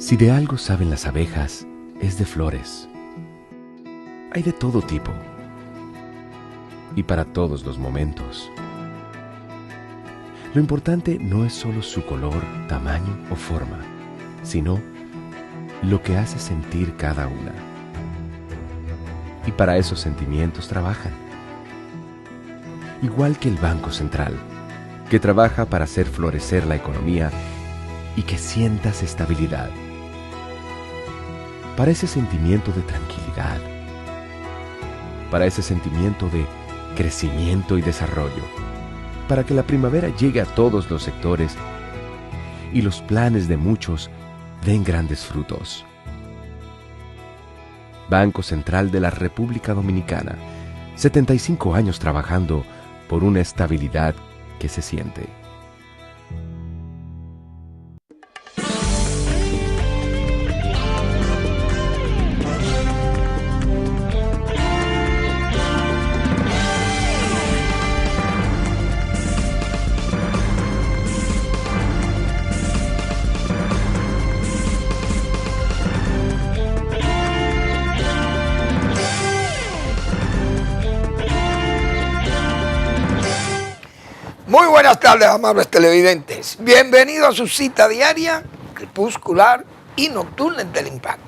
Si de algo saben las abejas, es de flores. Hay de todo tipo y para todos los momentos. Lo importante no es solo su color, tamaño o forma, sino lo que hace sentir cada una. Y para esos sentimientos trabajan. Igual que el Banco Central, que trabaja para hacer florecer la economía y que sientas estabilidad. Para ese sentimiento de tranquilidad, para ese sentimiento de crecimiento y desarrollo, para que la primavera llegue a todos los sectores y los planes de muchos den grandes frutos. Banco Central de la República Dominicana, 75 años trabajando por una estabilidad que se siente. Muy buenas tardes, amables televidentes. Bienvenidos a su cita diaria, crepuscular y nocturna en Teleimpacto,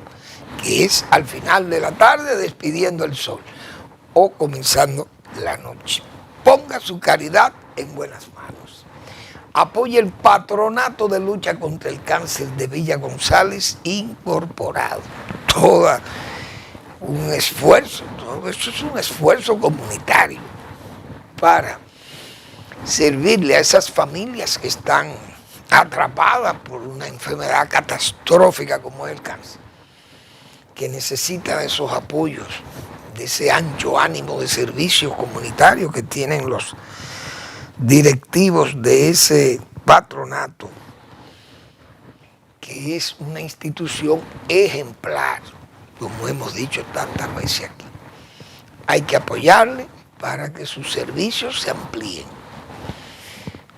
que es al final de la tarde despidiendo el sol o comenzando la noche. Ponga su caridad en buenas manos. Apoye el Patronato de Lucha contra el Cáncer de Villa González Incorporado. Todo eso es un esfuerzo comunitario para servirle a esas familias que están atrapadas por una enfermedad catastrófica como es el cáncer, que necesitan esos apoyos, de ese ancho ánimo de servicio comunitario que tienen los directivos de ese patronato, que es una institución ejemplar, como hemos dicho tantas veces aquí. Hay que apoyarle para que sus servicios se amplíen.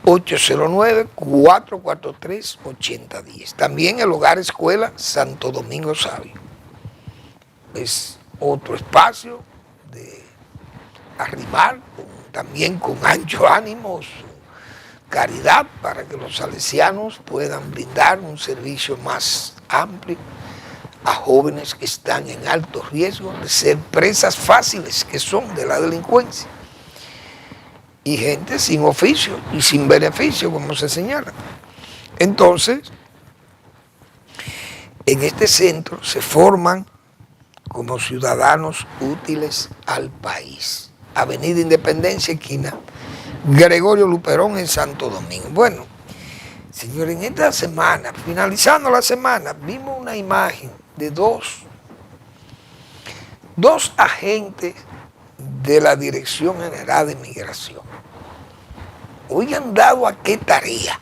809-443-8010. También el Hogar Escuela Santo Domingo Sabio. Es otro espacio de arrimar, también con ancho ánimo, caridad, para que los salesianos puedan brindar un servicio más amplio a jóvenes que están en alto riesgo de ser presas fáciles que son de la delincuencia. Y gente sin oficio y sin beneficio, como se señala. Entonces, en este centro se forman como ciudadanos útiles al país. Avenida Independencia, esquina Gregorio Luperón en Santo Domingo. Bueno, señores, en esta semana, finalizando la semana, vimos una imagen de dos agentes de la Dirección General de Migración. Hoy han dado a qué tarea,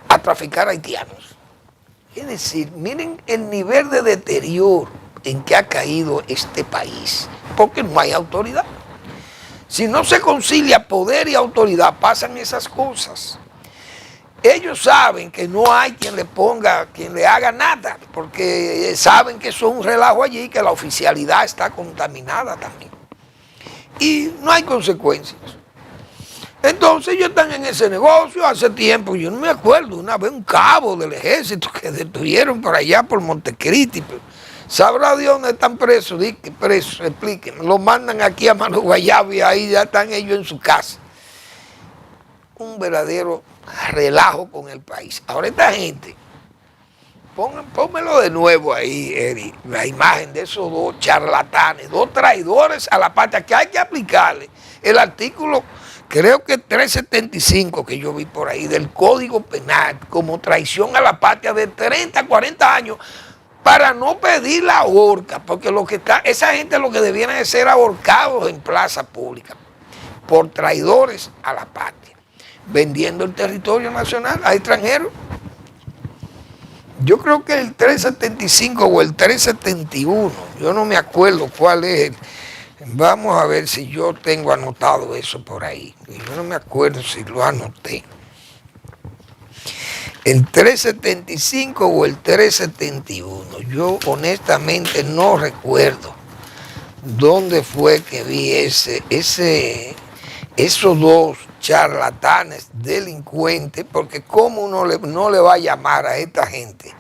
a traficar haitianos. Es decir, miren el nivel de deterioro en que ha caído este país, porque no hay autoridad. Si no se concilia poder y autoridad, pasan esas cosas. Ellos saben que no hay quien le ponga, quien le haga nada, porque saben que eso es un relajo allí, que la oficialidad está contaminada también. Y no hay consecuencias. Entonces ellos están en ese negocio hace tiempo. Yo no me acuerdo, una vez un cabo del ejército que detuvieron por allá por Montecristi. Sabrá Dios dónde están presos, presos, explíquenme. Lo mandan aquí a Mano Guayabo y ahí ya están ellos en su casa. Un verdadero relajo con el país. Ahora esta gente, pónmelo de nuevo ahí, Eri, la imagen de esos dos charlatanes, dos traidores a la patria, que hay que aplicarle el artículo, creo que 375 que yo vi por ahí, del Código Penal, como traición a la patria de 30 a 40 años, para no pedir la horca, porque esa gente lo que debieran de ser ahorcados en plaza pública, por traidores a la patria, vendiendo el territorio nacional a extranjeros. Yo creo que el 375 o el 371, yo no me acuerdo cuál es. Vamos a ver si yo tengo anotado eso por ahí. Yo no me acuerdo si lo anoté. el 375 o el 371. Yo honestamente no recuerdo dónde fue que vi esos dos charlatanes delincuentes, porque cómo uno no le va a llamar a esta gente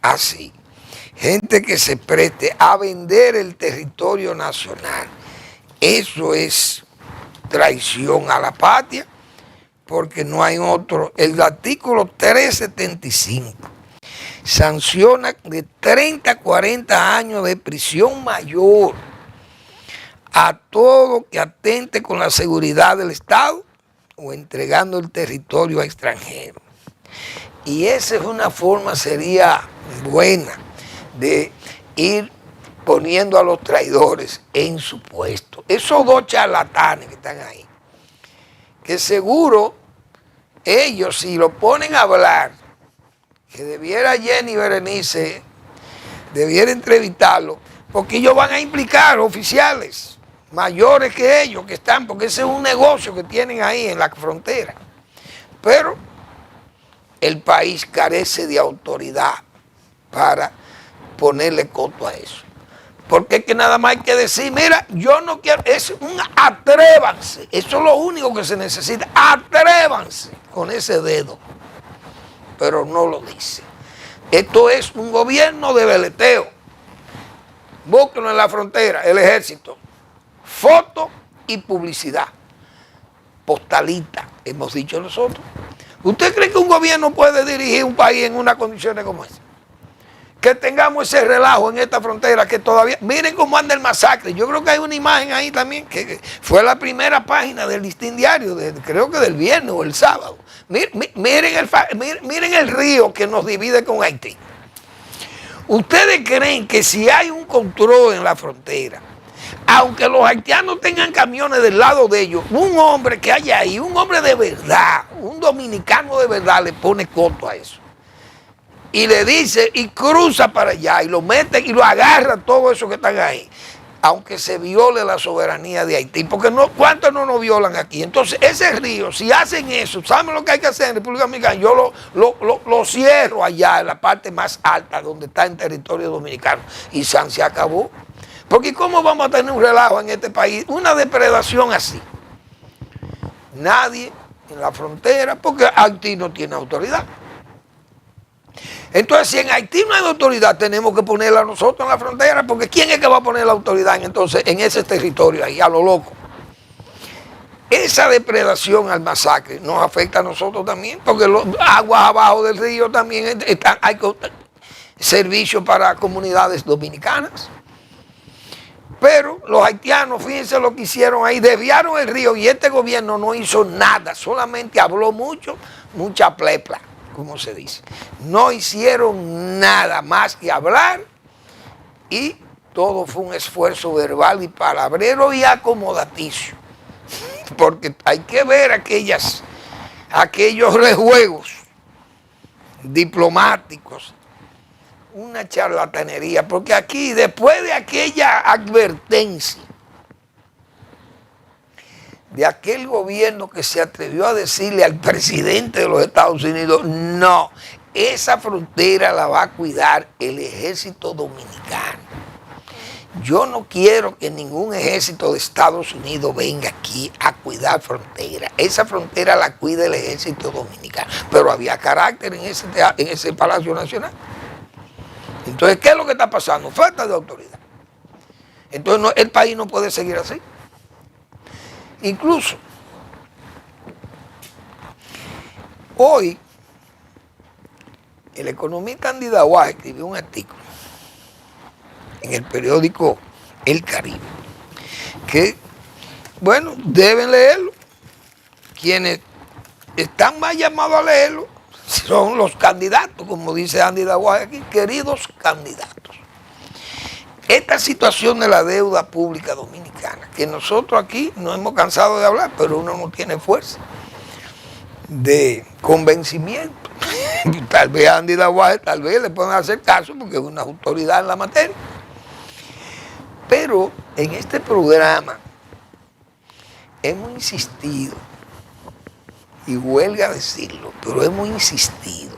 así. Gente que se preste a vender el territorio nacional. Eso es traición a la patria, porque no hay otro. El artículo 375 sanciona de 30 a 40 años de prisión mayor a todo que atente con la seguridad del Estado o entregando el territorio a extranjeros. Y esa es una forma, sería buena, de ir poniendo a los traidores en su puesto. Esos dos charlatanes que están ahí, que seguro ellos, si lo ponen a hablar, que debiera Jenny Berenice, debiera entrevistarlo, porque ellos van a implicar oficiales mayores que ellos que están, porque ese es un negocio que tienen ahí en la frontera. Pero el país carece de autoridad para ponerle coto a eso. Porque es que nada más hay que decir, mira, yo no quiero, es un atrévanse, eso es lo único que se necesita, atrévanse con ese dedo, pero no lo dice. Esto es un gobierno de veleteo. Búsquenlo en la frontera, el ejército, foto y publicidad, postalita, hemos dicho nosotros. ¿Usted cree que un gobierno puede dirigir un país en unas condiciones como esa? Que tengamos ese relajo en esta frontera que todavía... Miren cómo anda el masacre. Yo creo que hay una imagen ahí también que fue la primera página del Listín Diario, creo que del viernes o el sábado. Miren el río que nos divide con Haití. ¿Ustedes creen que si hay un control en la frontera, aunque los haitianos tengan camiones del lado de ellos, un hombre que haya ahí, un hombre de verdad, un dominicano de verdad, le pone coto a eso? Y le dice, y cruza para allá, y lo mete y lo agarra todo eso que están ahí, aunque se viole la soberanía de Haití, porque no, ¿cuántos no nos violan aquí? Entonces, ese río, si hacen eso, ¿saben lo que hay que hacer en República Dominicana? Yo lo cierro allá, en la parte más alta, donde está en territorio dominicano, y se acabó. Porque ¿cómo vamos a tener un relajo en este país? Una depredación así. Nadie en la frontera, porque Haití no tiene autoridad. Entonces, si en Haití no hay autoridad, tenemos que ponerla nosotros en la frontera, porque ¿quién es que va a poner la autoridad entonces en ese territorio ahí, a lo loco? Esa depredación al masacre nos afecta a nosotros también, porque los aguas abajo del río también hay servicios para comunidades dominicanas. Pero los haitianos, fíjense lo que hicieron ahí, desviaron el río y este gobierno no hizo nada, solamente habló mucha plepla, como se dice. No hicieron nada más que hablar y todo fue un esfuerzo verbal y palabrero y acomodaticio. Porque hay que ver aquellos rejuegos diplomáticos, una charlatanería, porque aquí, después de aquella advertencia de aquel gobierno que se atrevió a decirle al presidente de los Estados Unidos, no, esa frontera la va a cuidar el ejército dominicano. Yo no quiero que ningún ejército de Estados Unidos venga aquí a cuidar frontera. Esa frontera la cuida el ejército dominicano. Pero había carácter en ese Palacio Nacional. Entonces, ¿qué es lo que está pasando? Falta de autoridad. Entonces, el país no puede seguir así. Incluso, hoy, el economista Andy Daguá escribió un artículo en el periódico El Caribe, que, bueno, deben leerlo. Quienes están más llamados a leerlo son los candidatos, como dice Andy Daguá aquí, queridos candidatos. Esta situación de la deuda pública dominicana, que nosotros aquí no hemos cansado de hablar, pero uno no tiene fuerza de convencimiento. Tal vez a Andy Daguá, tal vez le puedan hacer caso porque es una autoridad en la materia. Pero en este programa hemos insistido, y huelga decirlo, pero hemos insistido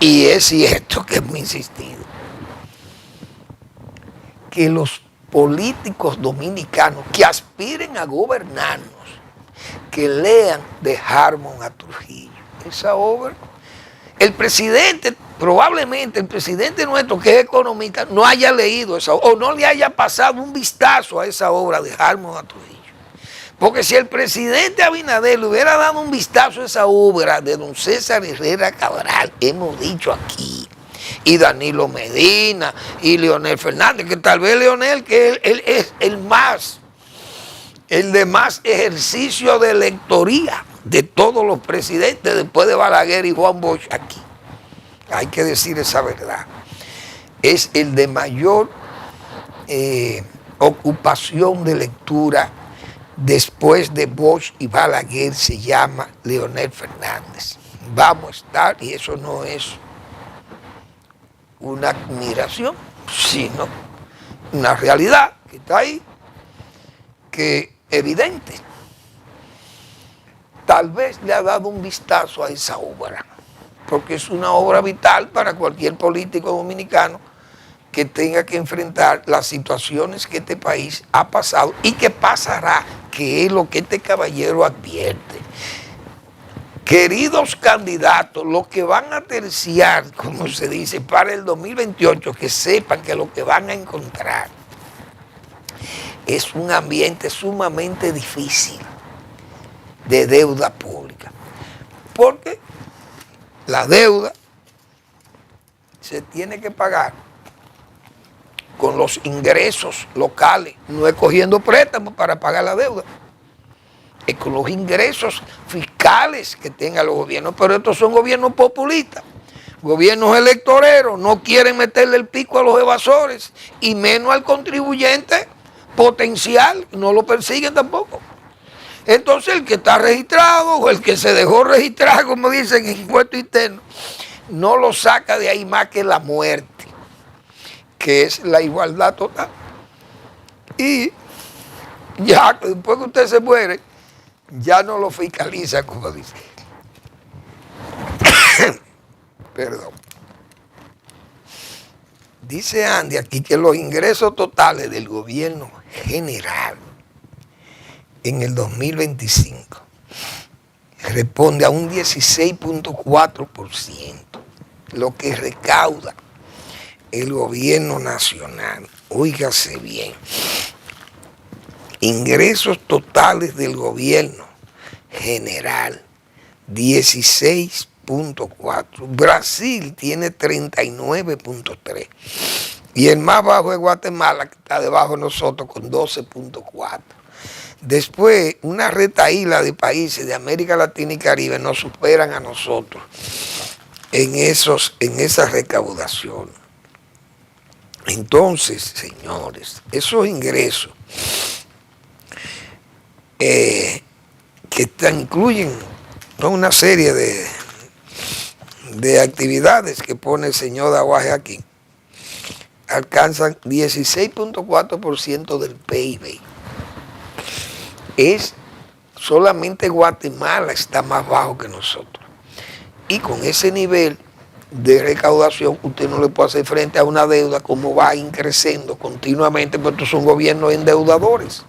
Y es cierto que hemos insistido que los políticos dominicanos que aspiren a gobernarnos, que lean de Harmon a Trujillo. Esa obra, el presidente, probablemente el presidente nuestro que es economista, no haya leído esa obra, o no le haya pasado un vistazo a esa obra de Harmon a Trujillo. Porque si el presidente Abinader le hubiera dado un vistazo a esa obra de don César Herrera Cabral, hemos dicho aquí, y Danilo Medina, y Leonel Fernández, que tal vez Leonel, que él es el de más ejercicio de lectoría de todos los presidentes, después de Balaguer y Juan Bosch aquí. Hay que decir esa verdad. Es el de mayor ocupación de lectura. Después de Bosch y Balaguer se llama Leonel Fernández. Vamos a estar, y eso no es una admiración, sino una realidad que está ahí, que es evidente. Tal vez le ha dado un vistazo a esa obra, porque es una obra vital para cualquier político dominicano que tenga que enfrentar las situaciones que este país ha pasado y que pasará, que es lo que este caballero advierte. Queridos candidatos, los que van a terciar, como se dice, para el 2028, que sepan que lo que van a encontrar es un ambiente sumamente difícil de deuda pública, porque la deuda se tiene que pagar con los ingresos locales, no es cogiendo préstamos para pagar la deuda, es con los ingresos fiscales que tengan los gobiernos, pero estos son gobiernos populistas, gobiernos electoreros, no quieren meterle el pico a los evasores y menos al contribuyente potencial, no lo persiguen tampoco. Entonces el que está registrado o el que se dejó registrar, como dicen en impuesto interno, no lo saca de ahí más que la muerte, que es la igualdad total. Y ya después que usted se muere, ya no lo fiscaliza, como dice. Perdón. Dice Andy aquí que los ingresos totales del gobierno general en el 2025 responde a un 16.4%, lo que recauda el gobierno nacional. Óigase bien, ingresos totales del gobierno general, 16.4. Brasil tiene 39.3. Y el más bajo es Guatemala, que está debajo de nosotros con 12.4. Después, una retahíla de países de América Latina y Caribe nos superan a nosotros en esa recaudación. Entonces, señores, esos ingresos que incluyen una serie de actividades que pone el señor Daguaje aquí, alcanzan 16.4% del PIB. Solamente Guatemala está más bajo que nosotros. Y con ese nivel de recaudación, usted no le puede hacer frente a una deuda como va creciendo continuamente, porque estos son gobiernos endeudadores.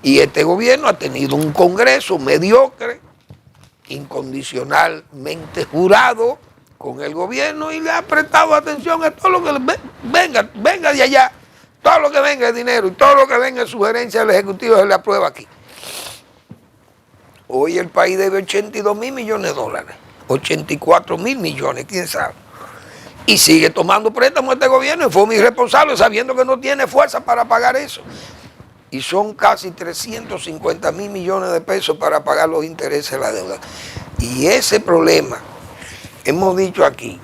Y este gobierno ha tenido un Congreso mediocre, incondicionalmente jurado con el gobierno, y le ha prestado atención a todo lo que venga de allá, todo lo que venga de dinero y todo lo que venga de sugerencia del Ejecutivo se le aprueba aquí. Hoy el país debe 82 mil millones de dólares, 84 mil millones, quién sabe. Y sigue tomando préstamos este gobierno y fue muy irresponsable sabiendo que no tiene fuerza para pagar eso. Y son casi 350 mil millones de pesos para pagar los intereses de la deuda. Y ese problema, hemos dicho aquí,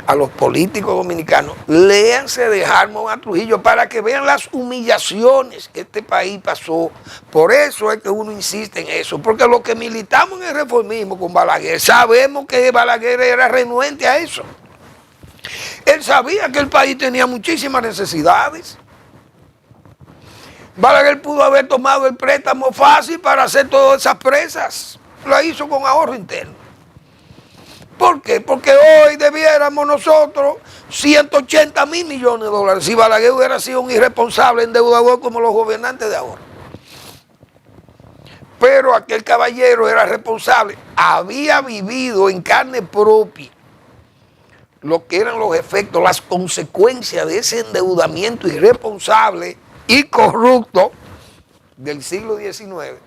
a los políticos dominicanos, léanse de Harmon a Trujillo para que vean las humillaciones que este país pasó. Por eso es que uno insiste en eso, porque los que militamos en el reformismo con Balaguer, sabemos que Balaguer era renuente a eso. Él sabía que el país tenía muchísimas necesidades. Balaguer pudo haber tomado el préstamo fácil para hacer todas esas presas. Lo hizo con ahorro interno. ¿Por qué? Porque hoy debiéramos nosotros 180.000 millones de dólares si Balaguer hubiera sido un irresponsable endeudador como los gobernantes de ahora. Pero aquel caballero era responsable, había vivido en carne propia lo que eran los efectos, las consecuencias de ese endeudamiento irresponsable y corrupto del siglo XIX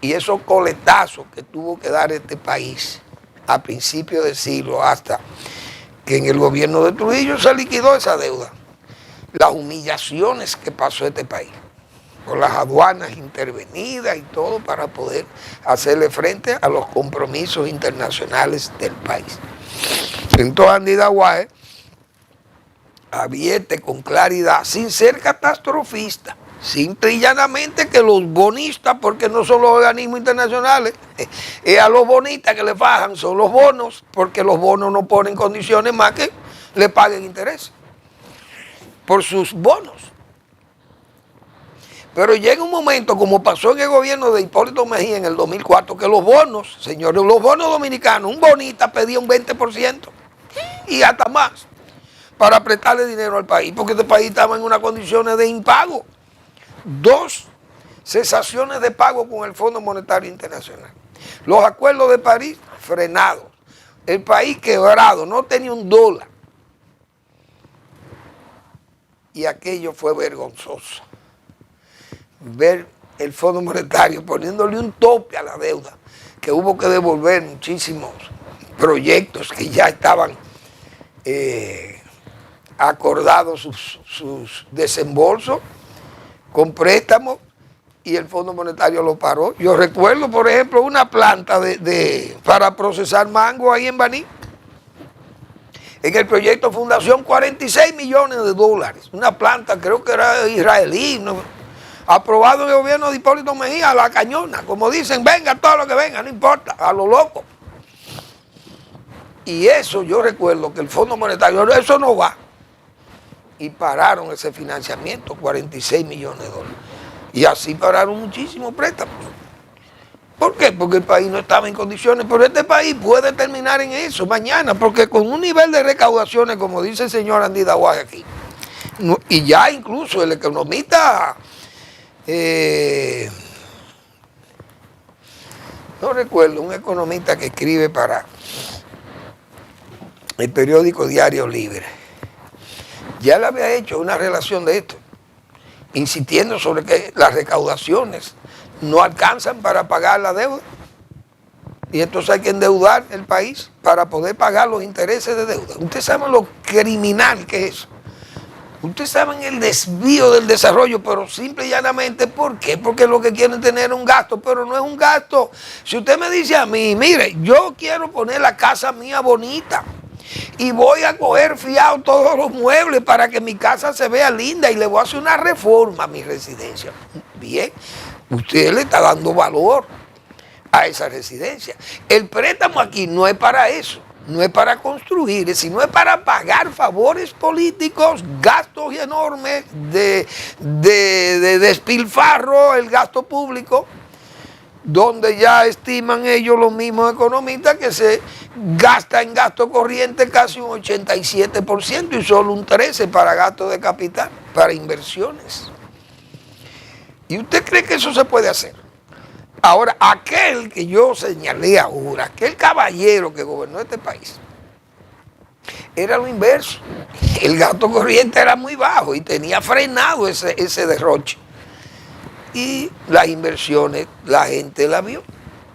y esos coletazos que tuvo que dar este país a principios del siglo hasta que en el gobierno de Trujillo se liquidó esa deuda. Las humillaciones que pasó este país, con las aduanas intervenidas y todo para poder hacerle frente a los compromisos internacionales del país. Entonces Andy Daguae advierte con claridad, sin ser catastrofista, simple y llanamente que los bonistas, porque no son los organismos internacionales, a los bonistas que le fajan son los bonos, porque los bonos no ponen condiciones más que le paguen interés por sus bonos. Pero llega un momento, como pasó en el gobierno de Hipólito Mejía en el 2004, que los bonos, señores, los bonos dominicanos, un bonista pedía un 20% y hasta más para prestarle dinero al país, porque este país estaba en unas condiciones de impago. 2 cesaciones de pago con el Fondo Monetario Internacional. Los acuerdos de París frenados. El país quebrado, no tenía un dólar. Y aquello fue vergonzoso. Ver el Fondo Monetario poniéndole un tope a la deuda, que hubo que devolver muchísimos proyectos que ya estaban acordados sus desembolsos con préstamos y el Fondo Monetario lo paró. Yo recuerdo, por ejemplo, una planta para procesar mango ahí en Baní. En el proyecto Fundación, 46 millones de dólares. Una planta, creo que era israelí, ¿no? Aprobado en el gobierno de Hipólito Mejía, a la cañona. Como dicen, venga todo lo que venga, no importa, a lo loco. Y eso yo recuerdo que el Fondo Monetario, eso no va. Y pararon ese financiamiento, 46 millones de dólares. Y así pararon muchísimos préstamos. ¿Por qué? Porque el país no estaba en condiciones, pero este país puede terminar en eso mañana, porque con un nivel de recaudaciones, como dice el señor Andy Daguae aquí, y ya incluso el economista, no recuerdo, un economista que escribe para el periódico Diario Libre, ya le había hecho una relación de esto, insistiendo sobre que las recaudaciones no alcanzan para pagar la deuda. Y entonces hay que endeudar el país para poder pagar los intereses de deuda. Ustedes saben lo criminal que es eso. Ustedes saben el desvío del desarrollo, pero simple y llanamente, ¿por qué? Porque lo que quieren tener es un gasto, pero no es un gasto. Si usted me dice a mí, mire, yo quiero poner la casa mía bonita y voy a coger fiado todos los muebles para que mi casa se vea linda y le voy a hacer una reforma a mi residencia. Bien, usted le está dando valor a esa residencia. El préstamo aquí no es para eso, no es para construir, sino es para pagar favores políticos, gastos enormes de despilfarro, el gasto público, donde ya estiman ellos los mismos economistas que se gasta en gasto corriente casi un 87% y solo un 13% para gasto de capital, para inversiones. ¿Y usted cree que eso se puede hacer? Ahora, aquel que yo señalé ahora, aquel caballero que gobernó este país, era lo inverso. El gasto corriente era muy bajo y tenía frenado ese derroche. Y las inversiones, la gente la vio,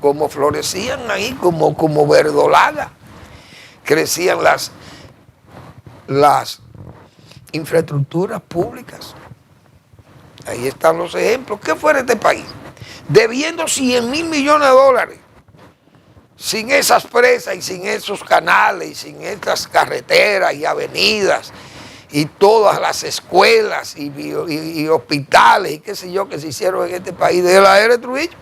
como florecían ahí, como verdolaga. Crecían las infraestructuras públicas. Ahí están los ejemplos. ¿Qué fue este país? Debiendo 100.000 millones de dólares, sin esas presas y sin esos canales y sin estas carreteras y avenidas y todas las escuelas y hospitales y qué sé yo que se hicieron en este país desde la era de Trujillo.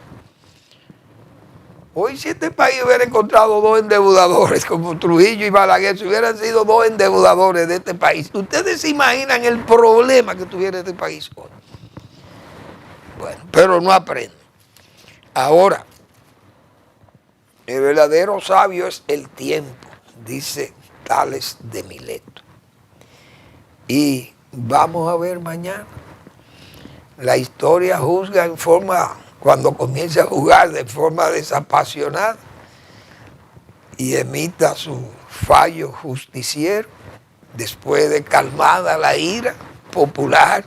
Hoy si este país hubiera encontrado 2 endeudadores como Trujillo y Balaguer, si hubieran sido 2 endeudadores de este país, ¿ustedes se imaginan el problema que tuviera este país hoy? Bueno, pero no aprenden. Ahora, El verdadero sabio es el tiempo, dice Tales de Mileto. Y vamos a ver mañana. La historia juzga en forma, cuando comience a jugar de forma desapasionada y emita su fallo justiciero, después de calmada la ira popular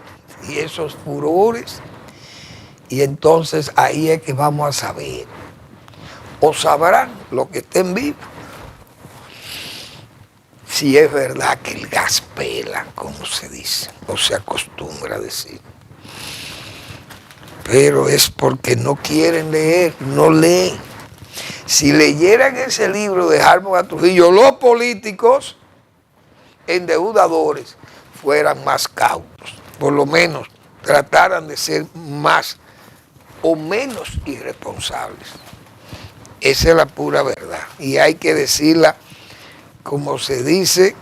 y esos furores. Y entonces ahí es que vamos a saber, o sabrán los que estén vivos, si es verdad que el gas pela, como se dice, o se acostumbra a decir. Pero es porque no quieren leer, no leen. Si leyeran ese libro de Hármon Trujillo, los políticos endeudadores fueran más cautos, por lo menos trataran de ser más o menos irresponsables. Esa es la pura verdad. Y hay que decirla, como se dice,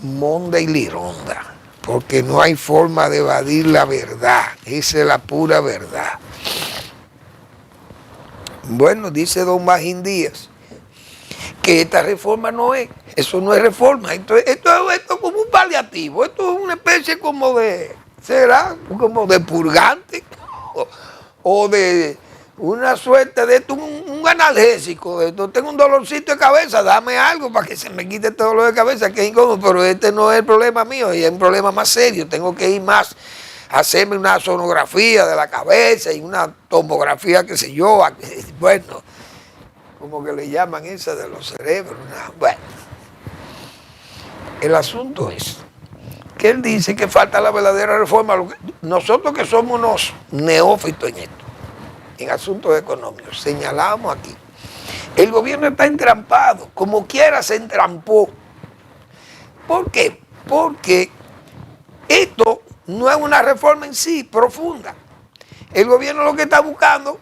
monda y lironda, porque no hay forma de evadir la verdad. Esa es la pura verdad. Bueno, dice don Magín Díaz que esta reforma no es, eso no es reforma, esto es como un paliativo, esto es una especie como de, será como de purgante o de una suerte de esto, un analgésico, de esto, tengo un dolorcito de cabeza, dame algo para que se me quite este dolor de cabeza, que es incómodo, pero este no es el problema mío, y es un problema más serio, tengo que ir más, hacerme una sonografía de la cabeza y una tomografía, qué sé yo, bueno, como que le llaman esa de los cerebros, bueno. El asunto es que él dice que falta la verdadera reforma. Nosotros que somos unos neófitos en esto, en asuntos económicos, señalamos aquí, el gobierno está entrampado, como quiera se entrampó. ¿Por qué? Porque esto no es una reforma en sí profunda. El gobierno lo que está buscando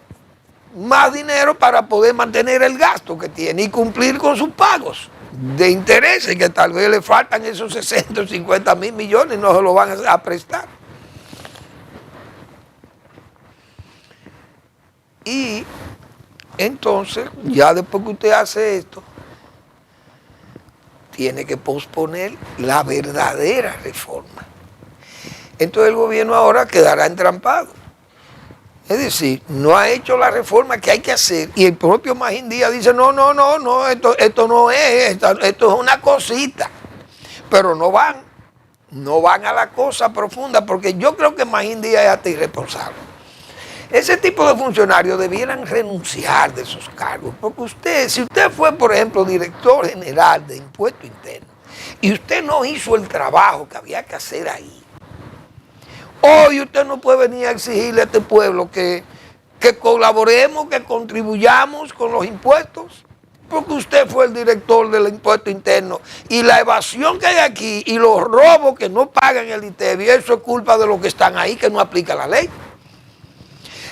más dinero para poder mantener el gasto que tiene y cumplir con sus pagos de intereses, que tal vez le faltan esos 60 o 50 mil millones y no se lo van a prestar. Y entonces, ya después que usted hace esto, tiene que posponer la verdadera reforma. Entonces el gobierno ahora quedará entrampado. Es decir, no ha hecho la reforma que hay que hacer. Y el propio Magín Díaz dice, no, esto no es, esto es una cosita. Pero no van a la cosa profunda, porque yo creo que Magín Díaz es hasta irresponsable. Ese tipo de funcionarios debieran renunciar de sus cargos, porque si usted fue, por ejemplo, director general de Impuesto Interno, y usted no hizo el trabajo que había que hacer ahí, hoy usted no puede venir a exigirle a este pueblo que colaboremos, que contribuyamos con los impuestos, porque usted fue el director del impuesto interno y la evasión que hay aquí y los robos que no pagan el ITEVI, eso es culpa de los que están ahí, que no aplican la ley.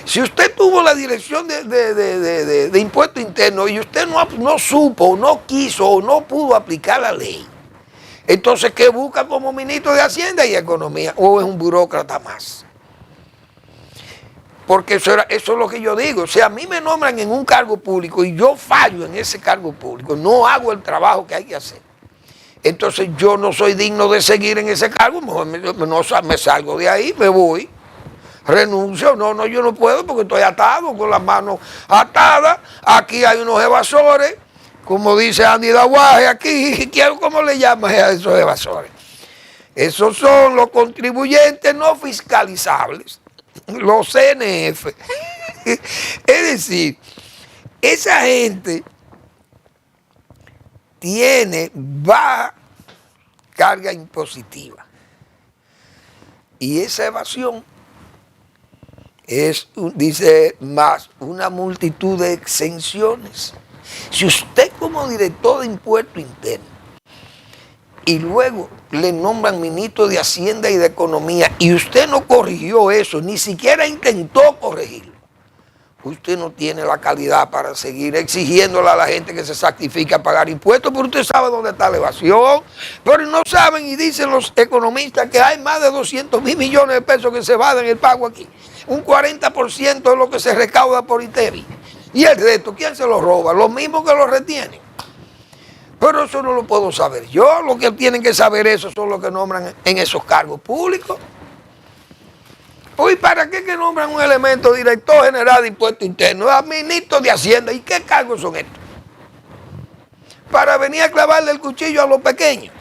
Si usted tuvo la dirección de impuesto interno y usted no supo, no quiso o no pudo aplicar la ley, entonces, ¿qué busca como ministro de Hacienda y Economía? ¿O es un burócrata más? Porque eso es lo que yo digo. Si a mí me nombran en un cargo público y yo fallo en ese cargo público, no hago el trabajo que hay que hacer, entonces yo no soy digno de seguir en ese cargo, mejor me salgo de ahí, me voy, renuncio. No, yo no puedo porque estoy atado, con las manos atadas. Aquí hay unos evasores, como dice Andy Dawaje aquí, ¿cómo le llamas a esos evasores? Esos son los contribuyentes no fiscalizables, los CNF. Es decir, esa gente tiene baja carga impositiva. Y esa evasión es, dice más, una multitud de exenciones. Si usted como director de Impuesto Interno y luego le nombran ministro de Hacienda y de Economía y usted no corrigió eso, ni siquiera intentó corregirlo, usted no tiene la calidad para seguir exigiéndole a la gente que se sacrifique a pagar impuestos, pero usted sabe dónde está la evasión, pero no saben y dicen los economistas que hay más de 200 mil millones de pesos que se van en el pago aquí, un 40% de lo que se recauda por ITEVI. Y el resto, ¿quién se lo roba? Los mismos que lo retienen. Pero eso no lo puedo saber yo. Lo que tienen que saber eso son los que nombran en esos cargos públicos. Hoy, ¿para qué que nombran un elemento director general de impuestos internos, ministro de Hacienda? ¿Y qué cargos son estos? Para venir a clavarle el cuchillo a los pequeños.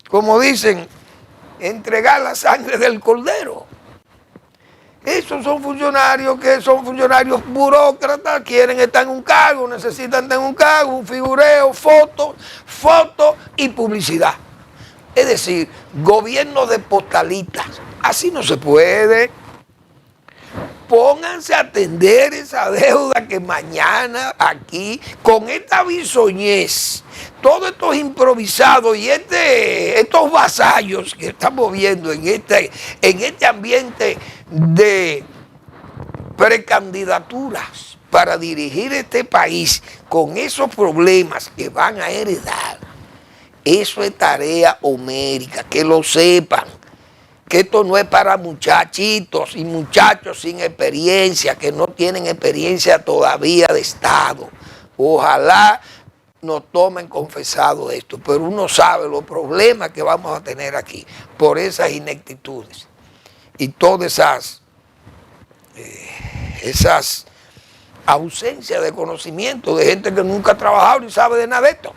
Como dicen, entregar la sangre del cordero. Esos son funcionarios que son funcionarios burócratas, quieren estar en un cargo, necesitan estar en un cargo, un figureo, fotos y publicidad. Es decir, gobierno de postalitas. Así no se puede. Pónganse a atender esa deuda que mañana aquí, con esta bisoñez, todos estos improvisados y estos vasallos que estamos viendo en este ambiente de precandidaturas para dirigir este país con esos problemas que van a heredar, eso es tarea homérica, que lo sepan. Que esto no es para muchachitos y muchachos sin experiencia, que no tienen experiencia todavía de Estado. Ojalá nos tomen confesado esto, pero uno sabe los problemas que vamos a tener aquí por esas ineptitudes y todas esas ausencias de conocimiento de gente que nunca ha trabajado ni sabe de nada de esto,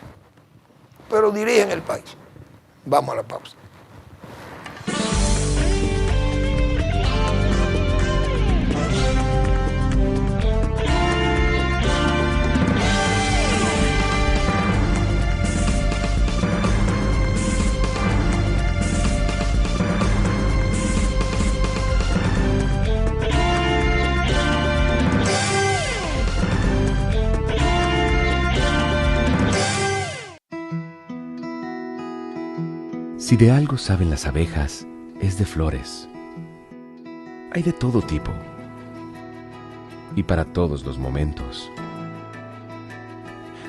pero dirigen el país. Vamos a la pausa. Si de algo saben las abejas, es de flores. Hay de todo tipo y para todos los momentos.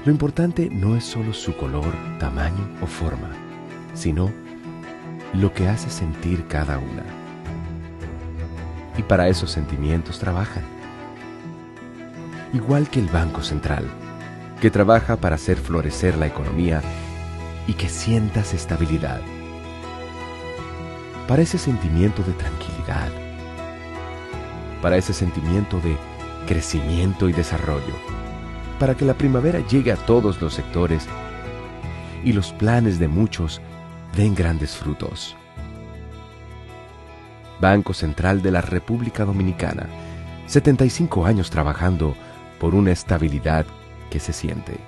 Lo importante no es solo su color, tamaño o forma, sino lo que hace sentir cada una. Y para esos sentimientos trabajan. Igual que el Banco Central, que trabaja para hacer florecer la economía y que sientas estabilidad. Para ese sentimiento de tranquilidad, para ese sentimiento de crecimiento y desarrollo, para que la primavera llegue a todos los sectores y los planes de muchos den grandes frutos. Banco Central de la República Dominicana, 75 años trabajando por una estabilidad que se siente.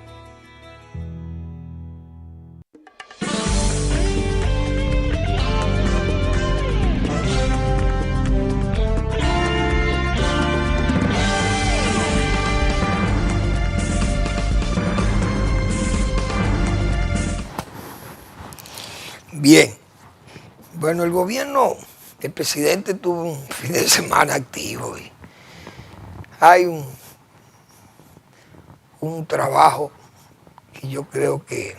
Bien, bueno, el presidente tuvo un fin de semana activo y hay un trabajo que yo creo que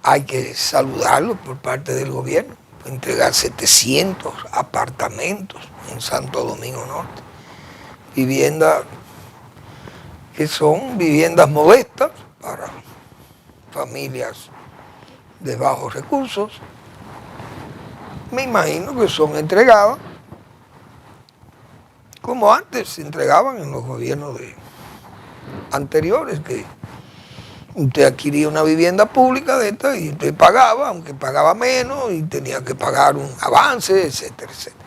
hay que saludarlo por parte del gobierno, entregar 700 apartamentos en Santo Domingo Norte, viviendas que son viviendas modestas para familias de bajos recursos. Me imagino que son entregadas como antes se entregaban en los gobiernos anteriores, que usted adquiría una vivienda pública de esta y usted pagaba, aunque pagaba menos, y tenía que pagar un avance, etcétera, etcétera.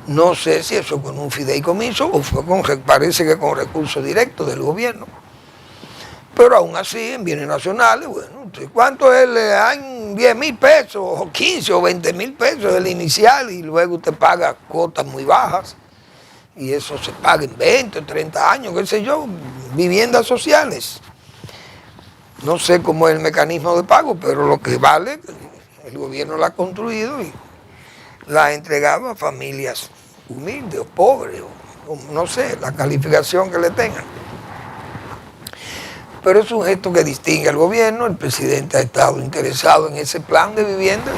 No sé si eso con un fideicomiso o fue parece que con recursos directos del gobierno. Pero aún así, en bienes nacionales, bueno, ¿cuánto es? Le dan 10,000 pesos, o 15 o 20,000 pesos el inicial, y luego usted paga cuotas muy bajas, y eso se paga en 20 o 30 años, qué sé yo, viviendas sociales. No sé cómo es el mecanismo de pago, pero lo que vale, el gobierno la ha construido y la ha entregado a familias humildes o pobres, o no sé, la calificación que le tengan. Pero es un gesto que distingue al gobierno. El presidente ha estado interesado en ese plan de vivienda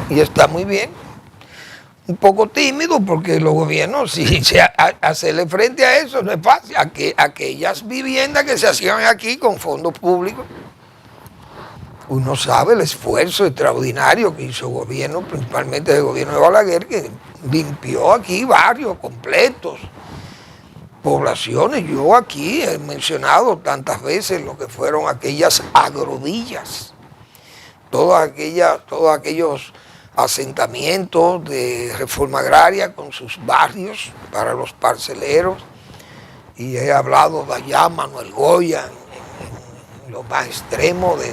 y está muy bien, un poco tímido porque los gobiernos, si hacerle frente a eso no es fácil. Aquellas viviendas que se hacían aquí con fondos públicos, uno sabe el esfuerzo extraordinario que hizo el gobierno, principalmente el gobierno de Balaguer, que limpió aquí barrios completos, poblaciones. Yo aquí he mencionado tantas veces lo que fueron aquellas agrovillas, todos aquellos asentamientos de reforma agraria con sus barrios para los parceleros, y he hablado de allá Manuel Goya, en lo más extremo de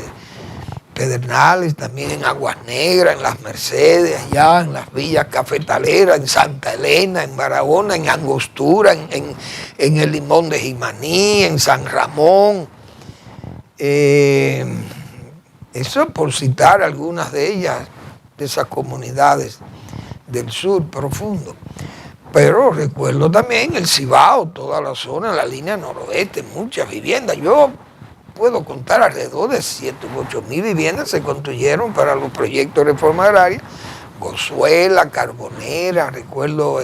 Pedernales, también en Aguas Negras, en Las Mercedes, allá en las villas cafetaleras, en Santa Elena, en Barahona, en Angostura, en el Limón de Jimaní, en San Ramón. Eso por citar algunas de ellas, de esas comunidades del sur profundo. Pero recuerdo también el Cibao, toda la zona, la línea noroeste, muchas viviendas. Yo puedo contar alrededor de 7 u 8 mil viviendas se construyeron para los proyectos de reforma agraria. Gozuela, Carbonera, recuerdo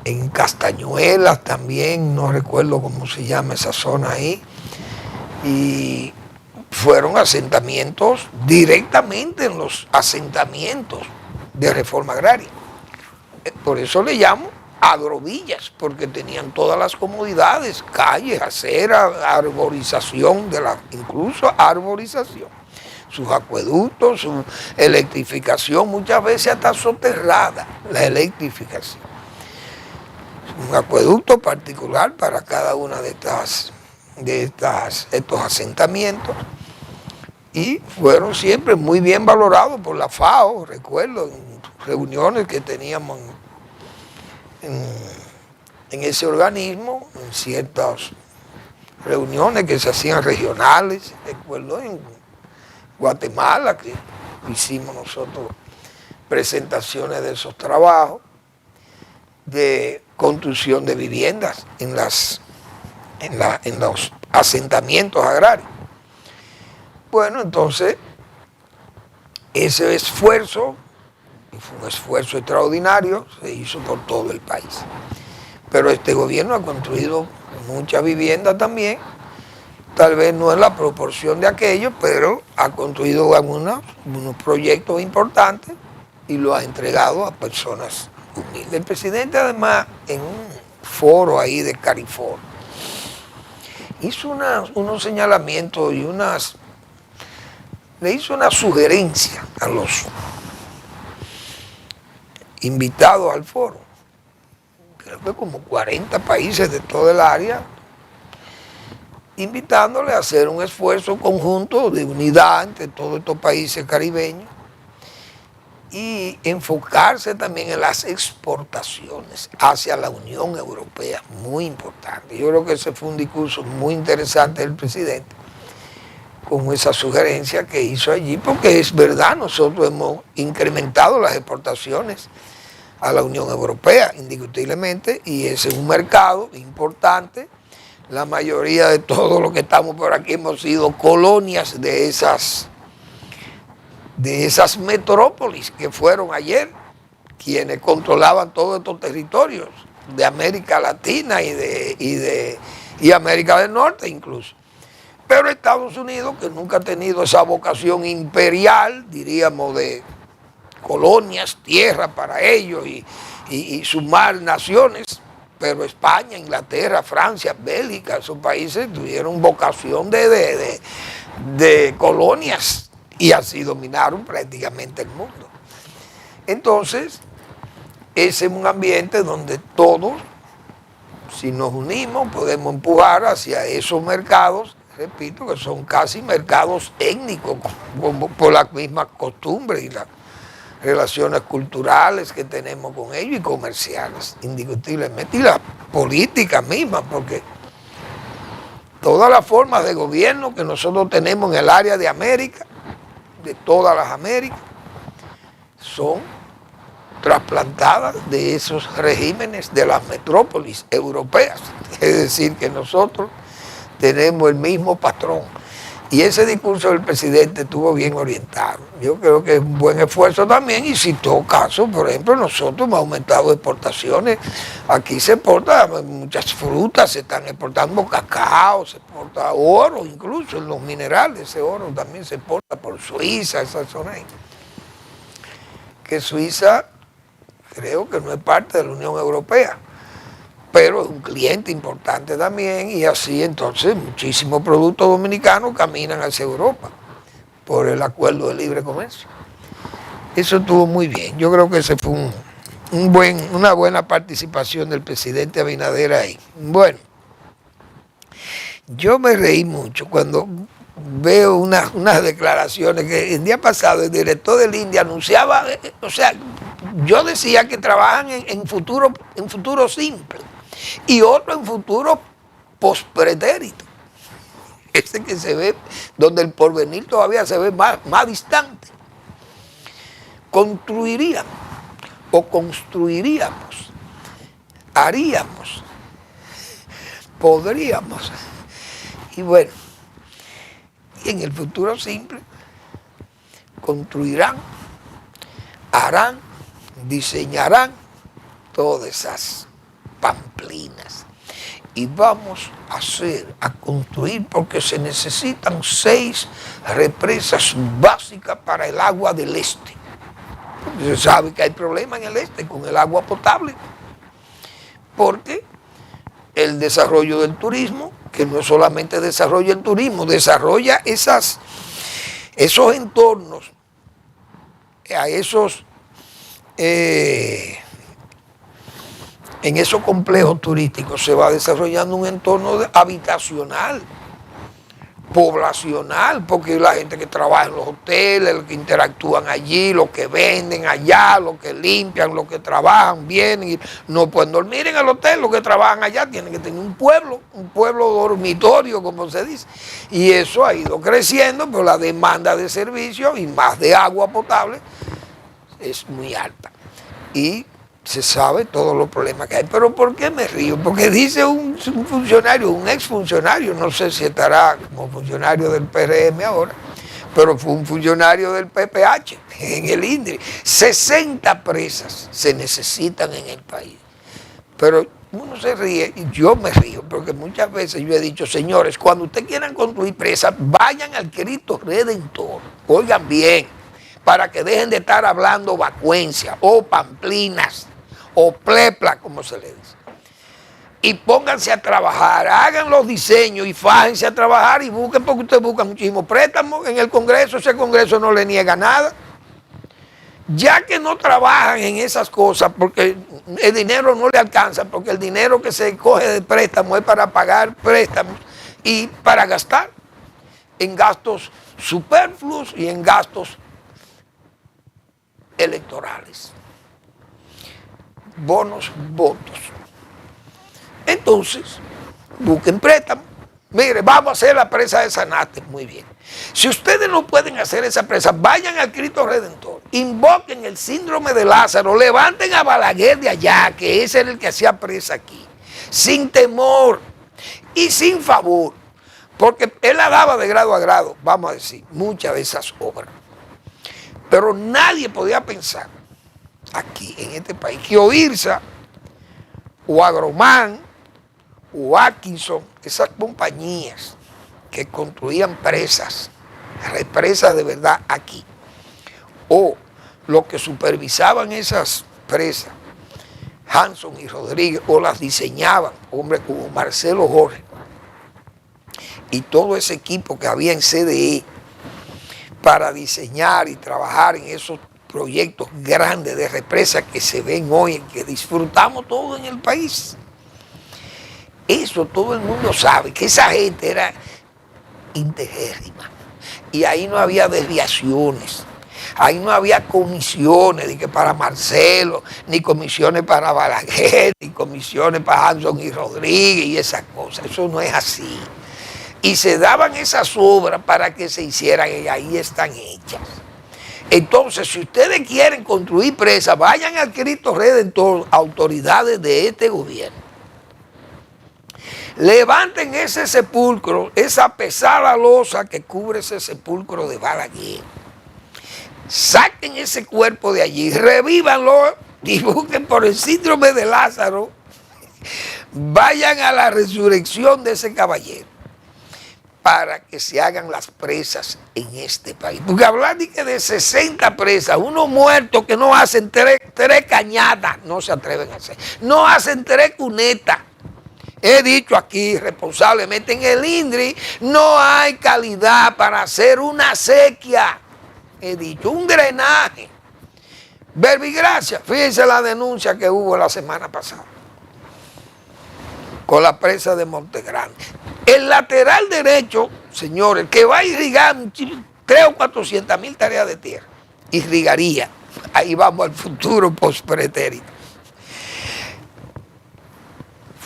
en Castañuelas también, no recuerdo cómo se llama esa zona ahí. Y fueron asentamientos directamente en los asentamientos de reforma agraria. Por eso le llamo agrovillas, porque tenían todas las comodidades, calles, aceras, arborización, incluso arborización, sus acueductos, su electrificación, muchas veces hasta soterrada la electrificación. Un acueducto particular para cada una de estos asentamientos, y fueron siempre muy bien valorados por la FAO. Recuerdo en reuniones que teníamos en ese organismo, en ciertas reuniones que se hacían regionales. Recuerdo en Guatemala que hicimos nosotros presentaciones de esos trabajos de construcción de viviendas en los asentamientos agrarios. Bueno, entonces ese esfuerzo, y fue un esfuerzo extraordinario, se hizo por todo el país. Pero este gobierno ha construido muchas viviendas también, tal vez no en la proporción de aquello, pero ha construido unos proyectos importantes y lo ha entregado a personas humildes. El presidente, además, en un foro ahí de Carifor, hizo unos señalamientos y le hizo una sugerencia a los invitados al foro. Creo que como 40 países de todo el área, invitándole a hacer un esfuerzo conjunto de unidad entre todos estos países caribeños y enfocarse también en las exportaciones hacia la Unión Europea, muy importante. Yo creo que ese fue un discurso muy interesante del presidente, con esa sugerencia que hizo allí, porque es verdad, nosotros hemos incrementado las exportaciones a la Unión Europea, indiscutiblemente, y ese es un mercado importante. La mayoría de todos los que estamos por aquí hemos sido colonias de esas metrópolis que fueron ayer, quienes controlaban todos estos territorios de América Latina y América del Norte incluso. Pero Estados Unidos, que nunca ha tenido esa vocación imperial, diríamos, de colonias, tierra para ellos y sumar naciones, pero España, Inglaterra, Francia, Bélgica, esos países tuvieron vocación de colonias y así dominaron prácticamente el mundo. Entonces, ese es un ambiente donde todos, si nos unimos, podemos empujar hacia esos mercados, repito, que son casi mercados étnicos, por la misma costumbre y las relaciones culturales que tenemos con ellos y comerciales, indiscutiblemente, y la política misma, porque todas las formas de gobierno que nosotros tenemos en el área de América, de todas las Américas, son trasplantadas de esos regímenes de las metrópolis europeas. Es decir, que nosotros tenemos el mismo patrón. Y ese discurso del presidente estuvo bien orientado. Yo creo que es un buen esfuerzo también y citó casos, por ejemplo, nosotros hemos aumentado exportaciones. Aquí se exporta muchas frutas, se están exportando cacao, se exporta oro, incluso en los minerales, ese oro también se exporta por Suiza, esa zona ahí. Que Suiza creo que no es parte de la Unión Europea, pero es un cliente importante también y así entonces muchísimos productos dominicanos caminan hacia Europa por el acuerdo de libre comercio. Eso estuvo muy bien. Yo creo que ese fue una buena participación del presidente Abinader ahí. Bueno, yo me reí mucho cuando veo unas declaraciones que el día pasado el director del INDI anunciaba, o sea, yo decía que trabajan en futuro simple y otro en futuro pospretérito. Ese que se ve, donde el porvenir todavía se ve más distante. Construiríamos o construiríamos, haríamos, podríamos. Y bueno, y en el futuro simple construirán, harán, diseñarán todas esas pamplinas. Y vamos a construir porque se necesitan 6 represas básicas para el agua del este. Se sabe que hay problemas en el este con el agua potable, porque el desarrollo del turismo, que no solamente desarrolla el turismo, desarrolla esos entornos, a esos en esos complejos turísticos se va desarrollando un entorno habitacional, poblacional, porque la gente que trabaja en los hoteles, los que interactúan allí, los que venden allá, los que limpian, los que trabajan, vienen y no pueden dormir en el hotel, los que trabajan allá tienen que tener un pueblo dormitorio, como se dice. Y eso ha ido creciendo, pero la demanda de servicios y más de agua potable es muy alta. Y se sabe todos los problemas que hay. Pero ¿por qué me río? Porque dice un funcionario, un exfuncionario, no sé si estará como funcionario del PRM ahora, pero fue un funcionario del PPH en el INDRI. 60 presas se necesitan en el país. Pero uno se ríe y yo me río, porque muchas veces yo he dicho, señores, cuando ustedes quieran construir presas, vayan al Cristo Redentor, oigan bien, para que dejen de estar hablando vacuencia o pamplinas o plepla, como se le dice. Y pónganse a trabajar, hagan los diseños y fájense a trabajar y busquen, porque ustedes buscan muchísimos préstamos en el Congreso, ese Congreso no le niega nada. Ya que no trabajan en esas cosas, porque el dinero no le alcanza, porque el dinero que se coge de préstamo es para pagar préstamos y para gastar en gastos superfluos y en gastos electorales, bonos, votos. Entonces, busquen préstamo. Mire, vamos a hacer la presa de Sanate, muy bien. Si ustedes no pueden hacer esa presa, vayan al Cristo Redentor, invoquen el síndrome de Lázaro, levanten a Balaguer de allá, que ese era el que hacía presa aquí, sin temor y sin favor, porque él la daba de grado a grado, vamos a decir, muchas de esas obras. Pero nadie podía pensar aquí en este país que Oirsa o Agromán o Atkinson, esas compañías que construían presas, represas de verdad aquí, o los que supervisaban esas presas, Hanson y Rodríguez, o las diseñaban, hombres como Marcelo Jorge, y todo ese equipo que había en CDE, para diseñar y trabajar en esos proyectos grandes de represas que se ven hoy, que disfrutamos todos en el país. Eso todo el mundo sabe, que esa gente era integérrima. Y ahí no había desviaciones, ahí no había comisiones ni que para Marcelo, ni comisiones para Balaguer, ni comisiones para Hanson y Rodríguez y esas cosas. Eso no es así. Y se daban esas obras para que se hicieran y ahí están hechas. Entonces, si ustedes quieren construir presas, vayan al Cristo Redentor, autoridades de este gobierno. Levanten ese sepulcro, esa pesada losa que cubre ese sepulcro de Balaguer. Saquen ese cuerpo de allí, revívanlo y busquen por el síndrome de Lázaro. Vayan a la resurrección de ese caballero para que se hagan las presas en este país. Porque hablar de 60 presas, unos muertos que no hacen tres cañadas, no se atreven a hacer. No hacen 3 cunetas. He dicho aquí responsablemente, en el INDRI no hay calidad para hacer una sequía. He dicho, un drenaje. Verbigracia, fíjense la denuncia que hubo la semana pasada con la presa de Montegrande. El lateral derecho, señores, que va a irrigar 300 o 400 mil tareas de tierra, irrigaría. Ahí vamos al futuro post-pretérito.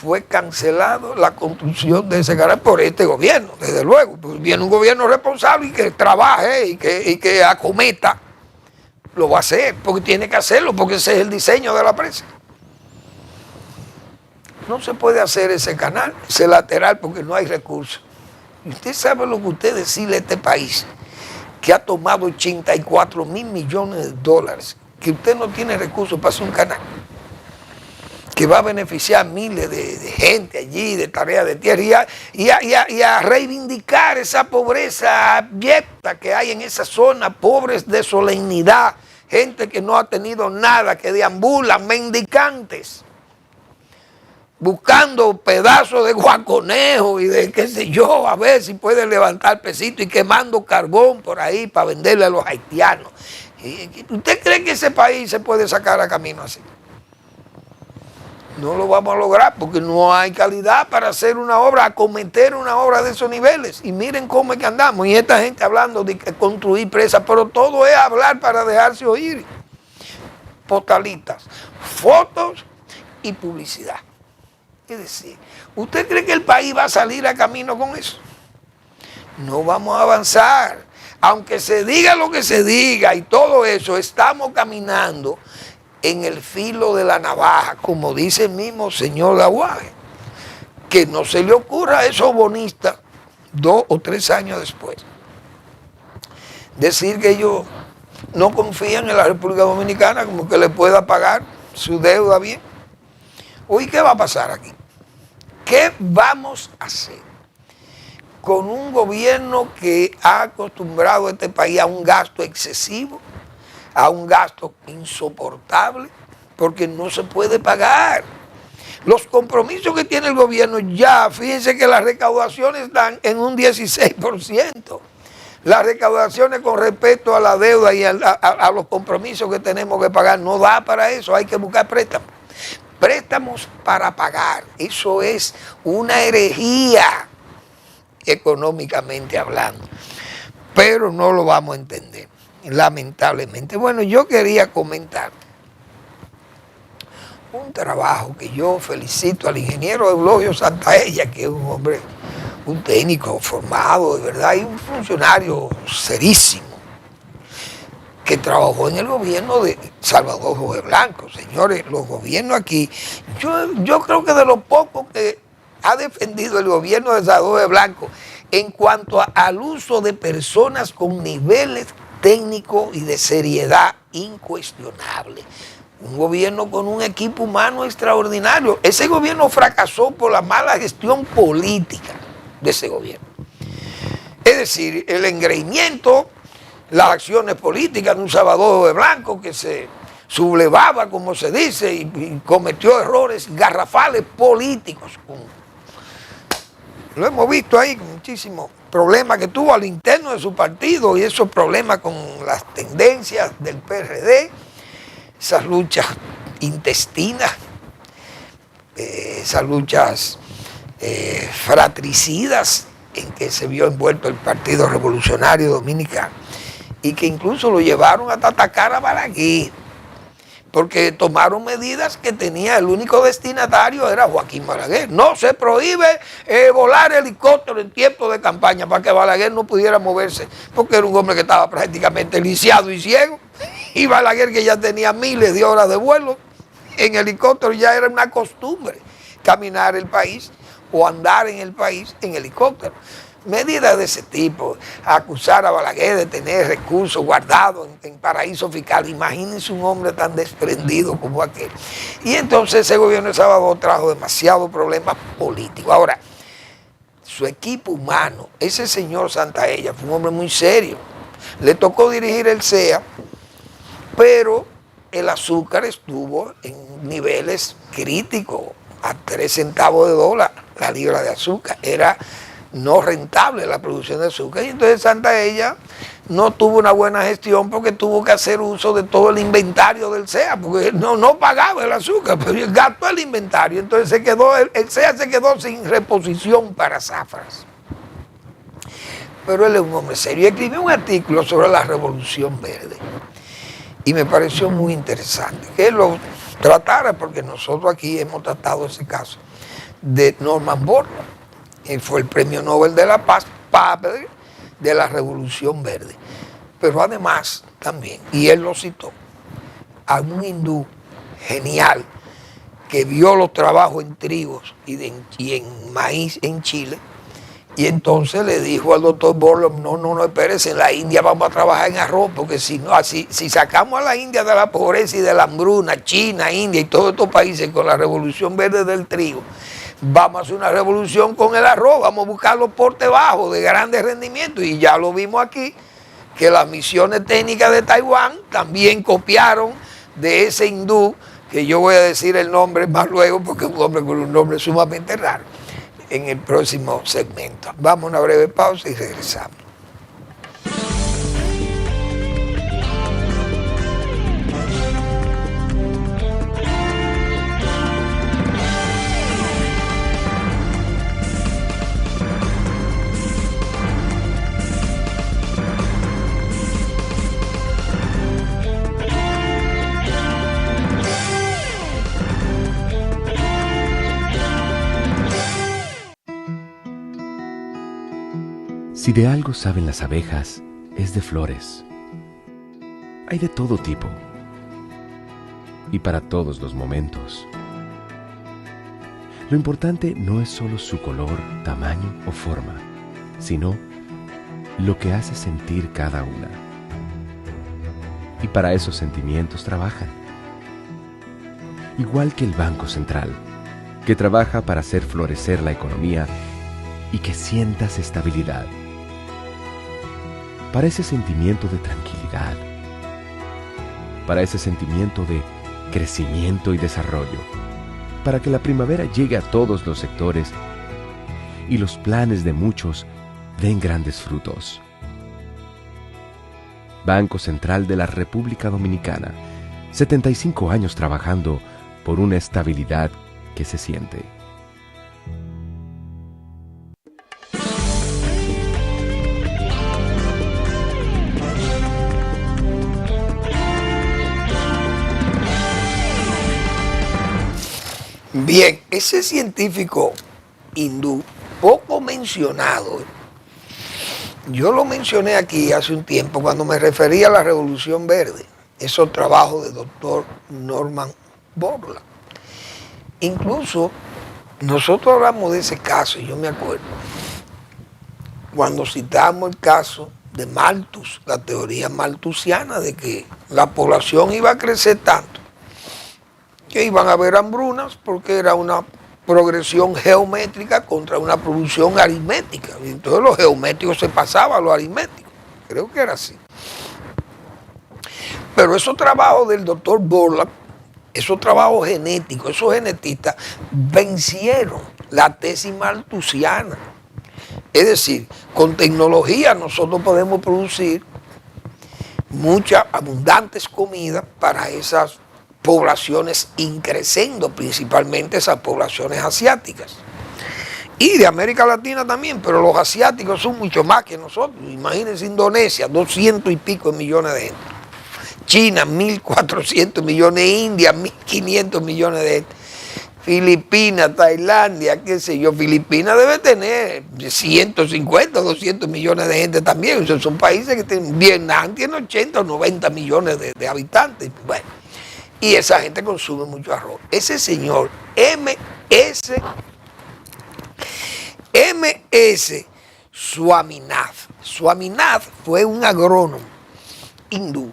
Fue cancelado la construcción de ese canal por este gobierno, desde luego. Pues viene un gobierno responsable y que trabaje y que acometa, lo va a hacer, porque tiene que hacerlo, porque ese es el diseño de la presa. No se puede hacer ese canal, ese lateral, porque no hay recursos. Y usted sabe lo que usted decirle a este país, que ha tomado 84 mil millones de dólares, que usted no tiene recursos para hacer un canal, que va a beneficiar miles de gente allí, de tareas de tierra, y a reivindicar esa pobreza abyecta que hay en esa zona, pobres de solemnidad, gente que no ha tenido nada, que deambulan, mendicantes, buscando pedazos de guaconejo y de qué sé yo, a ver si puede levantar pesito y quemando carbón por ahí para venderle a los haitianos. ¿Usted cree que ese país se puede sacar a camino así? No lo vamos a lograr porque no hay calidad para hacer una obra, acometer una obra de esos niveles. Y miren cómo es que andamos. Y esta gente hablando de que construir presas, pero todo es hablar para dejarse oír. Postalitas, fotos y publicidad. Es decir, ¿usted cree que el país va a salir a camino con eso? No vamos a avanzar. Aunque se diga lo que se diga y todo eso, estamos caminando en el filo de la navaja, como dice el mismo señor Laguaje. Que no se le ocurra a esos bonistas 2 o 3 años después decir que ellos no confían en la República Dominicana como que le pueda pagar su deuda bien. Hoy, ¿qué va a pasar aquí? ¿Qué vamos a hacer con un gobierno que ha acostumbrado a este país a un gasto excesivo, a un gasto insoportable, porque no se puede pagar? Los compromisos que tiene el gobierno ya, fíjense que las recaudaciones están en un 16%. Las recaudaciones con respecto a la deuda y a los compromisos que tenemos que pagar no da para eso, hay que buscar préstamos. Préstamos para pagar, eso es una herejía económicamente hablando, pero no lo vamos a entender, lamentablemente. Bueno, yo quería comentar un trabajo que yo felicito al ingeniero Eulogio Santaella, que es un hombre, un técnico formado, de verdad, y un funcionario serísimo, que trabajó en el gobierno de Salvador Jorge Blanco. Señores, los gobiernos aquí, yo creo que de lo poco que ha defendido el gobierno de Salvador Jorge Blanco en cuanto al uso de personas con niveles técnicos y de seriedad incuestionables. Un gobierno con un equipo humano extraordinario. Ese gobierno fracasó por la mala gestión política de ese gobierno. Es decir, el engreimiento, las acciones políticas de un Salvador de Blanco que se sublevaba, como se dice, y cometió errores garrafales políticos. Lo hemos visto ahí, muchísimos problemas que tuvo al interno de su partido y esos problemas con las tendencias del PRD, esas luchas intestinas, esas luchas fratricidas en que se vio envuelto el Partido Revolucionario Dominicano, y que incluso lo llevaron hasta atacar a Balaguer, porque tomaron medidas que tenía el único destinatario era Joaquín Balaguer. No se prohíbe volar helicóptero en tiempo de campaña para que Balaguer no pudiera moverse, porque era un hombre que estaba prácticamente lisiado y ciego, y Balaguer, que ya tenía miles de horas de vuelo en helicóptero, ya era una costumbre caminar el país. o andar en el país en helicóptero. Medidas de ese tipo, acusar a Balaguer de tener recursos guardados en paraíso fiscal. Imagínense un hombre tan desprendido como aquel. Y entonces ese gobierno de Salvador trajo demasiados problemas políticos. Ahora, su equipo humano, ese señor Santaella fue un hombre muy serio. Le tocó dirigir el CEA, pero el azúcar estuvo en niveles críticos, a 3 centavos de dólar la libra de azúcar. Era no rentable la producción de azúcar. Y entonces Santaella no tuvo una buena gestión porque tuvo que hacer uso de todo el inventario del CEA, porque no pagaba el azúcar, pero gastó el inventario. Entonces el CEA se quedó sin reposición para zafras. Pero él es un hombre serio y escribió un artículo sobre la Revolución Verde. Y me pareció muy interesante que él lo tratara, porque nosotros aquí hemos tratado ese caso de Norman Borlaug. Él fue el premio Nobel de la Paz, padre de la Revolución Verde. Pero además también, y él lo citó, a un hindú genial que vio los trabajos en trigos y en maíz en Chile, y entonces le dijo al doctor Borlaug, no, espérese, en la India vamos a trabajar en arroz, porque si no, si sacamos a la India de la pobreza y de la hambruna, China, India y todos estos países con la Revolución Verde del trigo, vamos a hacer una revolución con el arroz, vamos a buscar los portes bajos de grandes rendimientos. Y ya lo vimos aquí, que las misiones técnicas de Taiwán también copiaron de ese hindú, que yo voy a decir el nombre más luego, porque es un hombre con un nombre sumamente raro, en el próximo segmento. Vamos a una breve pausa y regresamos. Si de algo saben las abejas, es de flores. Hay de todo tipo y para todos los momentos. Lo importante no es solo su color, tamaño o forma, sino lo que hace sentir cada una. Y para esos sentimientos trabajan. Igual que el Banco Central, que trabaja para hacer florecer la economía y que sientas estabilidad. Para ese sentimiento de tranquilidad, para ese sentimiento de crecimiento y desarrollo, para que la primavera llegue a todos los sectores y los planes de muchos den grandes frutos. Banco Central de la República Dominicana, 75 años trabajando por una estabilidad que se siente. Bien, ese científico hindú, poco mencionado, yo lo mencioné aquí hace un tiempo cuando me refería a la Revolución Verde, esos trabajos del doctor Norman Borlaug. Incluso nosotros hablamos de ese caso, y yo me acuerdo, cuando citamos el caso de Malthus, la teoría malthusiana de que la población iba a crecer tanto que iban a haber hambrunas porque era una progresión geométrica contra una producción aritmética. Y entonces los geométricos se pasaban a los aritméticos. Creo que era así. Pero esos trabajos del doctor Borlaug, esos trabajos genéticos, esos genetistas vencieron la tesis malthusiana. Es decir, con tecnología nosotros podemos producir muchas abundantes comidas para esas poblaciones increciendo, principalmente esas poblaciones asiáticas. Y de América Latina también, pero los asiáticos son mucho más que nosotros. Imagínense Indonesia, 200 y pico de millones de gente. China, 1.400 millones. India, 1.500 millones de gente. Filipinas, Tailandia, qué sé yo. Filipinas debe tener 150, 200 millones de gente también. Esos son países que tienen. Vietnam tiene 80 o 90 millones de habitantes. Bueno. Y esa gente consume mucho arroz. Ese señor M.S. MS Swaminath. Swaminath fue un agrónomo hindú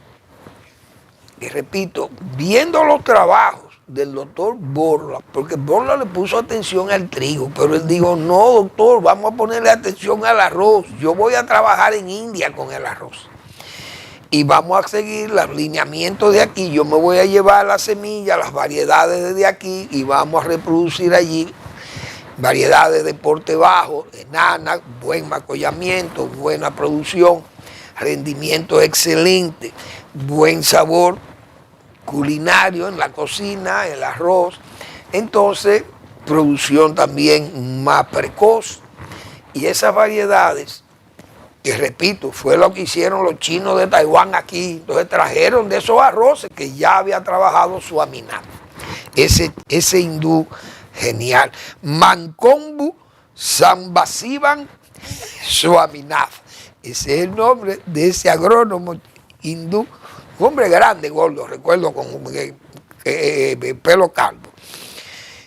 que, repito, viendo los trabajos del doctor Borla, porque Borla le puso atención al trigo, pero él dijo, no doctor, vamos a ponerle atención al arroz, yo voy a trabajar en India con el arroz y vamos a seguir los lineamientos de aquí, yo me voy a llevar las semillas, las variedades de aquí y vamos a reproducir allí variedades de porte bajo, enanas, buen macollamiento, buena producción, rendimiento excelente, buen sabor culinario en la cocina, el arroz, entonces producción también más precoz. Y esas variedades, que repito, fue lo que hicieron los chinos de Taiwán aquí, entonces trajeron de esos arroces que ya había trabajado Swaminath, ese hindú genial, Mankombu Sambasivan Swaminath, ese es el nombre de ese agrónomo hindú. Un hombre grande, gordo, recuerdo, con pelo calvo.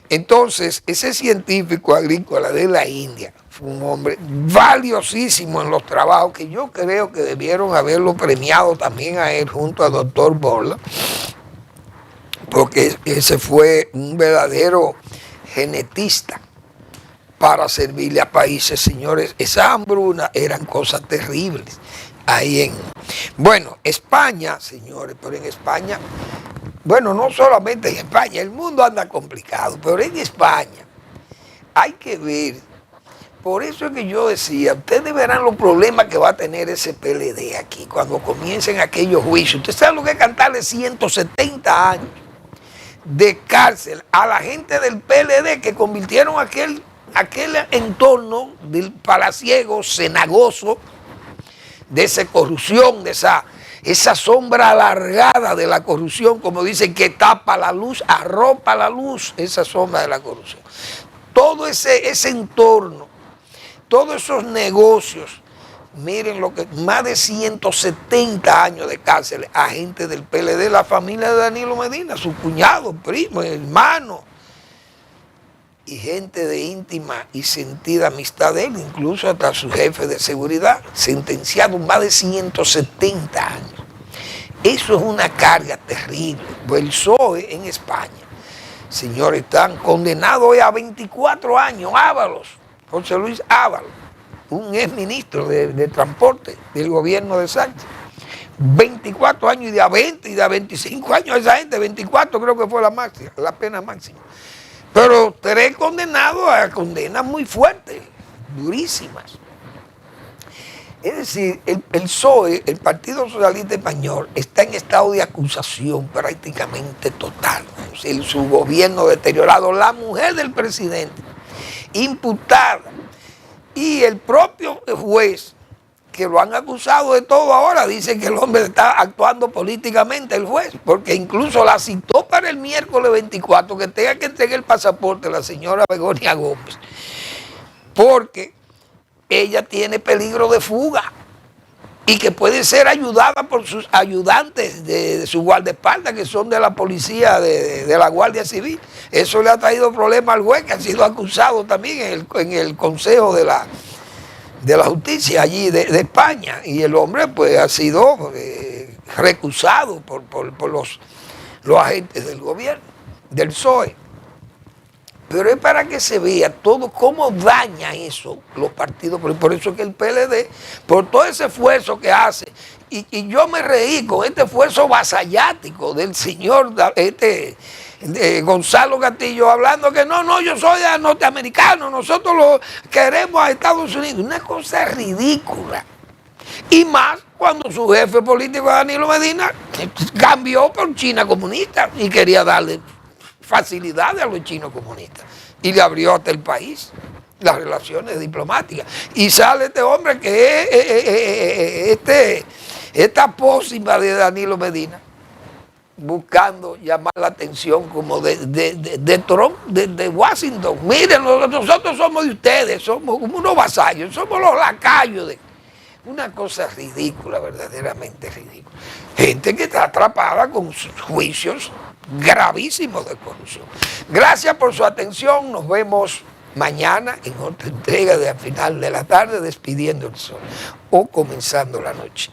Entonces, ese científico agrícola de la India fue un hombre valiosísimo en los trabajos que yo creo que debieron haberlo premiado también a él junto al doctor Borla, porque ese fue un verdadero genetista para servirle a países, señores. Esas hambrunas eran cosas terribles. Bueno, España, señores, pero en España, bueno, no solamente en España, el mundo anda complicado, pero en España hay que ver, por eso es que yo decía, ustedes verán los problemas que va a tener ese PLD aquí cuando comiencen aquellos juicios. Ustedes saben lo que es cantarle 170 años de cárcel a la gente del PLD que convirtieron aquel entorno del palaciego cenagoso, de esa corrupción, de esa sombra alargada de la corrupción, como dicen, que tapa la luz, arropa la luz, esa sombra de la corrupción. Todo ese entorno, todos esos negocios, miren lo que, más de 170 años de cárcel a gente del PLD, la familia de Danilo Medina, su cuñado, primo, hermano, y gente de íntima y sentida amistad de él, incluso hasta su jefe de seguridad, sentenciado más de 170 años. Eso es una carga terrible. Pues el PSOE en España, señores, están condenados a 24 años, Ábalos, José Luis Ábalos, un exministro de Transporte del gobierno de Sánchez. 24 años y de a 20 y de a 25 años esa gente, 24 creo que fue la pena máxima. Pero 3 condenados a condenas muy fuertes, durísimas. Es decir, el PSOE, el Partido Socialista Español, está en estado de acusación prácticamente total. Es decir, su gobierno deteriorado, la mujer del presidente, imputada, y el propio juez, que lo han acusado de todo ahora, dice que el hombre está actuando políticamente, el juez, porque incluso la citó para el miércoles 24, que tenga que entregar el pasaporte a la señora Begoña Gómez, porque ella tiene peligro de fuga y que puede ser ayudada por sus ayudantes de su guardaespaldas, que son de la policía, de la Guardia Civil. Eso le ha traído problemas al juez, que ha sido acusado también en el Consejo de la Justicia allí de España, y el hombre pues ha sido recusado por los agentes del gobierno, del PSOE. Pero es para que se vea todo cómo daña eso los partidos, por eso es que el PLD, por todo ese esfuerzo que hace, y yo me reí con este esfuerzo vasallático del señor Gonzalo Castillo, hablando que no, yo soy norteamericano, nosotros lo queremos a Estados Unidos, una cosa ridícula. Y más cuando su jefe político, Danilo Medina, cambió por China comunista y quería darle facilidades a los chinos comunistas y le abrió hasta el país las relaciones diplomáticas. Y sale este hombre que es esta pócima de Danilo Medina, buscando llamar la atención como de Trump, de Washington. Miren, nosotros somos de ustedes, somos como unos vasallos, somos los lacayos de... Una cosa ridícula, verdaderamente ridícula. Gente que está atrapada con juicios gravísimos de corrupción. Gracias por su atención, nos vemos mañana en otra entrega de a final de la tarde, despidiendo el sol o comenzando la noche.